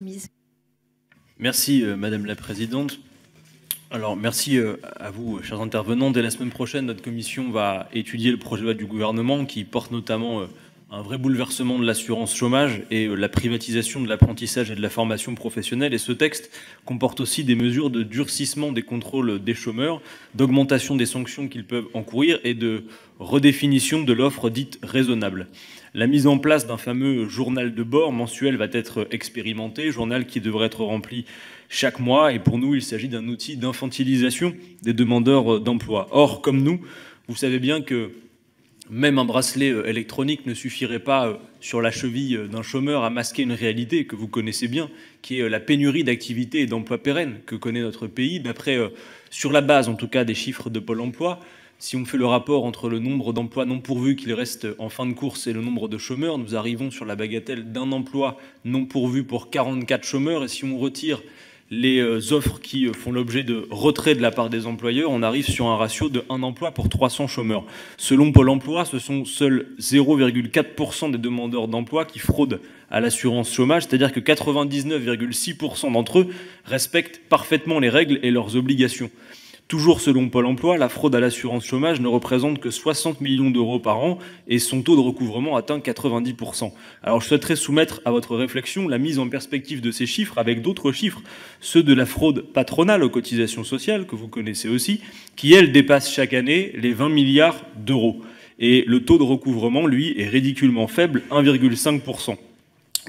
mise. Merci Madame la Présidente. Alors merci à vous, chers intervenants. Dès la semaine prochaine, notre commission va étudier le projet de loi du gouvernement qui porte notamment un vrai bouleversement de l'assurance chômage et la privatisation de l'apprentissage et de la formation professionnelle. Et ce texte comporte aussi des mesures de durcissement des contrôles des chômeurs, d'augmentation des sanctions qu'ils peuvent encourir et de redéfinition de l'offre dite raisonnable. La mise en place d'un fameux journal de bord mensuel va être expérimentée, journal qui devrait être rempli chaque mois. Et pour nous, il s'agit d'un outil d'infantilisation des demandeurs d'emploi. Or, comme nous, vous savez bien que même un bracelet électronique ne suffirait pas sur la cheville d'un chômeur à masquer une réalité que vous connaissez bien, qui est la pénurie d'activités et d'emplois pérennes que connaît notre pays. Sur la base en tout cas des chiffres de Pôle emploi, si on fait le rapport entre le nombre d'emplois non pourvus qu'il reste en fin de course et le nombre de chômeurs, nous arrivons sur la bagatelle d'un emploi non pourvu pour 44 chômeurs. Et si on retire les offres qui font l'objet de retrait de la part des employeurs, on arrive sur un ratio de 1 emploi pour 300 chômeurs. Selon Pôle emploi, ce sont seuls 0,4% des demandeurs d'emploi qui fraudent à l'assurance chômage, c'est-à-dire que 99,6% d'entre eux respectent parfaitement les règles et leurs obligations. Toujours selon Pôle emploi, la fraude à l'assurance chômage ne représente que 60 millions d'euros par an et son taux de recouvrement atteint 90%. Alors je souhaiterais soumettre à votre réflexion la mise en perspective de ces chiffres avec d'autres chiffres, ceux de la fraude patronale aux cotisations sociales, que vous connaissez aussi, qui, elle, dépasse chaque année les 20 milliards d'euros. Et le taux de recouvrement, lui, est ridiculement faible, 1,5%.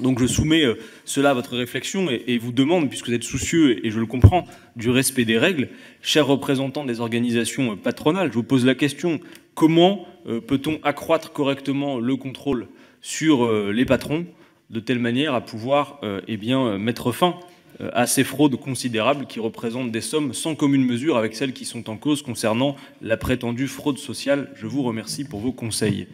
Donc je soumets cela à votre réflexion et vous demande, puisque vous êtes soucieux, et je le comprends, du respect des règles, chers représentants des organisations patronales, je vous pose la question, comment peut-on accroître correctement le contrôle sur les patrons de telle manière à pouvoir mettre fin à ces fraudes considérables qui représentent des sommes sans commune mesure avec celles qui sont en cause concernant la prétendue fraude sociale. Je vous remercie pour vos conseils.